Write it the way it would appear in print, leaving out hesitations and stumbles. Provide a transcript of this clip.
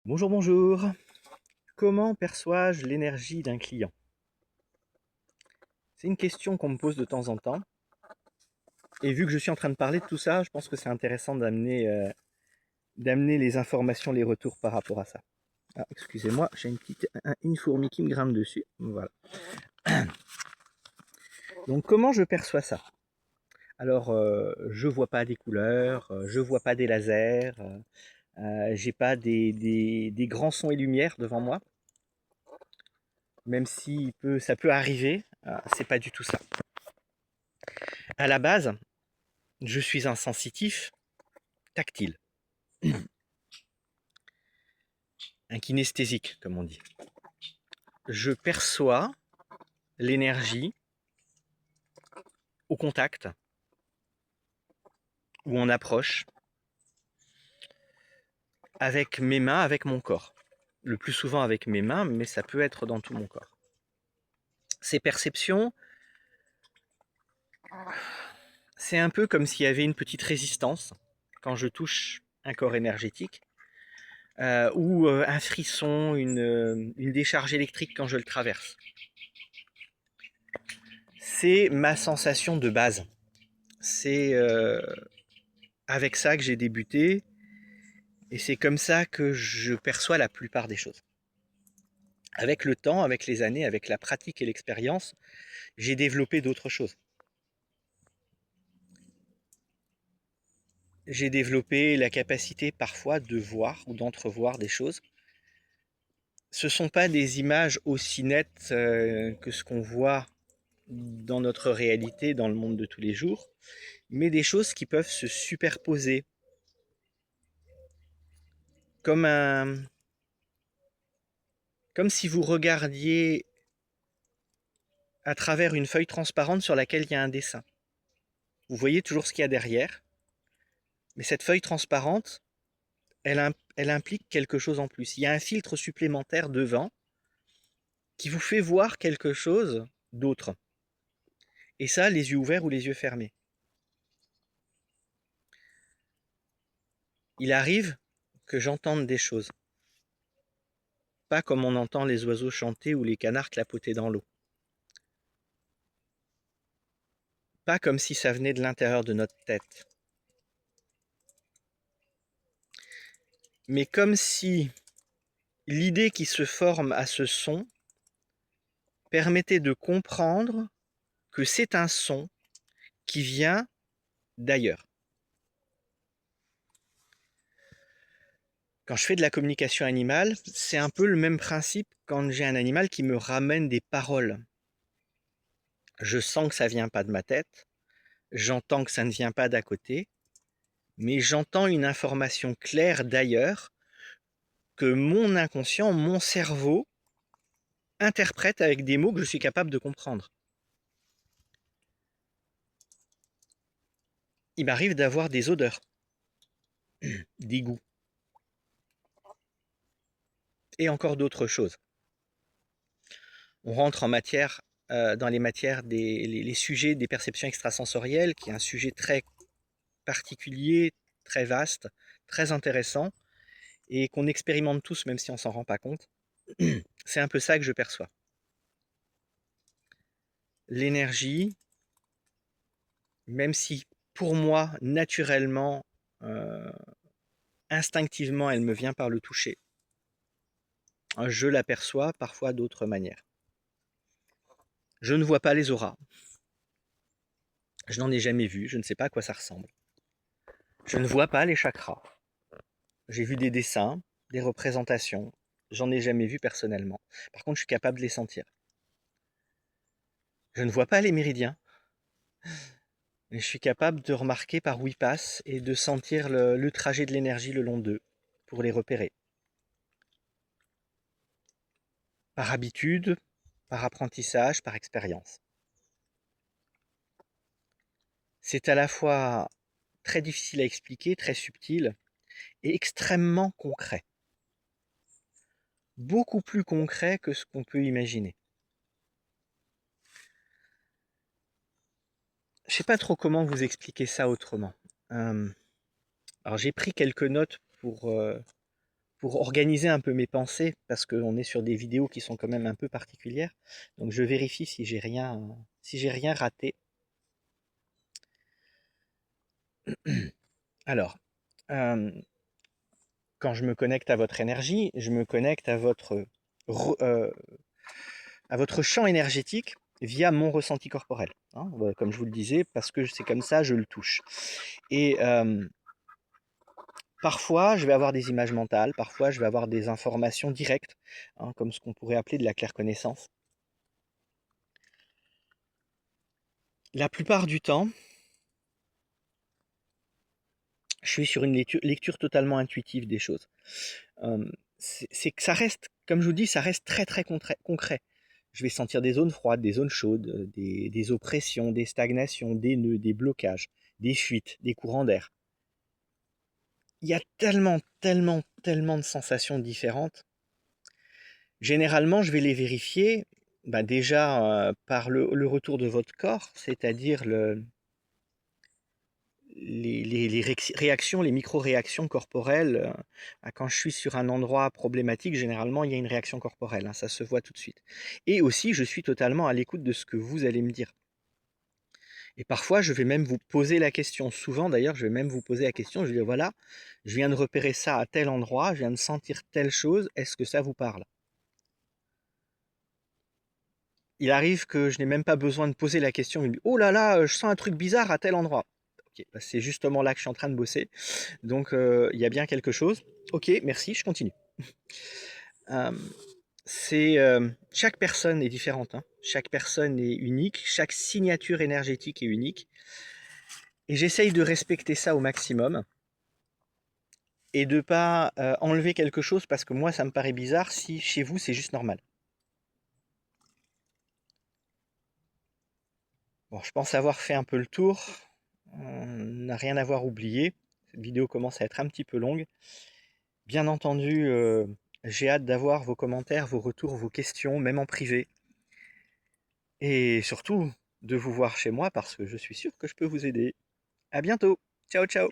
Bonjour, bonjour. Comment perçois-je l'énergie d'un client? C'est une question qu'on me pose de temps en temps. Et vu que je suis en train de parler de tout ça, je pense que c'est intéressant d'amener les informations, les retours par rapport à ça. Ah, excusez-moi, j'ai une fourmi qui me grimpe dessus. Voilà. Donc comment je perçois ça? Alors, je vois pas des couleurs, je vois pas des lasers, j'ai pas des grands sons et lumières devant moi, même si ça peut arriver, c'est pas du tout ça. À la base, je suis un sensitif tactile, un kinesthésique, comme on dit. Je perçois l'énergie au contact ou en approche avec mes mains, avec mon corps. Le plus souvent avec mes mains, mais ça peut être dans tout mon corps. Ces perceptions, c'est un peu comme s'il y avait une petite résistance quand je touche un corps énergétique, ou un frisson, une décharge électrique quand je le traverse. C'est ma sensation de base. C'est avec ça que j'ai débuté et c'est comme ça que je perçois la plupart des choses. Avec le temps, avec les années, avec la pratique et l'expérience, j'ai développé d'autres choses. J'ai développé la capacité parfois de voir ou d'entrevoir des choses. Ce ne sont pas des images aussi nettes que ce qu'on voit dans notre réalité, dans le monde de tous les jours, mais des choses qui peuvent se superposer comme comme si vous regardiez à travers une feuille transparente sur laquelle il y a un dessin. Vous voyez toujours ce qu'il y a derrière, mais cette feuille transparente, elle implique quelque chose en plus. Il y a un filtre supplémentaire devant qui vous fait voir quelque chose d'autre. Et ça, les yeux ouverts ou les yeux fermés. Il arrive que j'entende des choses. Pas comme on entend les oiseaux chanter ou les canards clapoter dans l'eau. Pas comme si ça venait de l'intérieur de notre tête. Mais comme si l'idée qui se forme à ce son permettait de comprendre que c'est un son qui vient d'ailleurs. Quand je fais de la communication animale, c'est un peu le même principe quand j'ai un animal qui me ramène des paroles. Je sens que ça vient pas de ma tête, j'entends que ça ne vient pas d'à côté, mais j'entends une information claire d'ailleurs que mon inconscient, mon cerveau, interprète avec des mots que je suis capable de comprendre. Il m'arrive d'avoir des odeurs, des goûts, et encore d'autres choses. On rentre en matière, dans les matières, les sujets des perceptions extrasensorielles, qui est un sujet très particulier, très vaste, très intéressant, et qu'on expérimente tous même si on s'en rend pas compte. C'est un peu ça que je perçois. L'énergie, même si pour moi, naturellement, euh, instinctivement, elle me vient par le toucher, je l'aperçois parfois d'autres manières. Je ne vois pas les auras. Je n'en ai jamais vu, je ne sais pas à quoi ça ressemble. Je ne vois pas les chakras. J'ai vu des dessins, des représentations. J'en ai jamais vu personnellement. Par contre, je suis capable de les sentir. Je ne vois pas les méridiens, mais je suis capable de remarquer par où ils passent et de sentir le trajet de l'énergie le long d'eux pour les repérer. Par habitude, par apprentissage, par expérience. C'est à la fois très difficile à expliquer, très subtil et extrêmement concret. Beaucoup plus concret que ce qu'on peut imaginer. Je ne sais pas trop comment vous expliquer ça autrement. Alors j'ai pris quelques notes pour organiser un peu mes pensées, parce qu'on est sur des vidéos qui sont quand même un peu particulières. Donc je vérifie si j'ai rien raté. Alors, euh, quand je me connecte à votre énergie, je me connecte à votre champ énergétique via mon ressenti corporel, hein, comme je vous le disais, parce que c'est comme ça, je le touche. Et parfois, je vais avoir des images mentales, parfois, je vais avoir des informations directes, hein, comme ce qu'on pourrait appeler de la clairconnaissance. La plupart du temps, je suis sur une lecture totalement intuitive des choses. C'est que ça reste, comme je vous dis, ça reste très très concret. Je vais sentir des zones froides, des zones chaudes, des oppressions, des stagnations, des nœuds, des blocages, des fuites, des courants d'air. Il y a tellement de sensations différentes. Généralement, je vais les vérifier déjà par le retour de votre corps, c'est-à-dire les réactions, les micro-réactions corporelles. Quand je suis sur un endroit problématique, généralement, il y a une réaction corporelle, hein, ça se voit tout de suite. Et aussi, je suis totalement à l'écoute de ce que vous allez me dire. Et parfois, je vais même vous poser la question. Souvent, d'ailleurs, je vais même vous poser la question. Je vais dire, voilà, je viens de repérer ça à tel endroit, je viens de sentir telle chose, est-ce que ça vous parle? Il arrive que je n'ai même pas besoin de poser la question. Il me dit, oh là là, je sens un truc bizarre à tel endroit. Ok, c'est justement là que je suis en train de bosser. Donc, il y a bien quelque chose. Ok, merci, je continue. Euh, chaque personne est différente, hein. Chaque personne est unique. Chaque signature énergétique est unique. Et j'essaye de respecter ça au maximum. Et de pas enlever quelque chose parce que moi, ça me paraît bizarre si chez vous, c'est juste normal. Bon, je pense avoir fait un peu le tour. On n'a rien à voir oublié. Cette vidéo commence à être un petit peu longue. Bien entendu, j'ai hâte d'avoir vos commentaires, vos retours, vos questions, même en privé. Et surtout, de vous voir chez moi parce que je suis sûr que je peux vous aider. À bientôt. Ciao, ciao.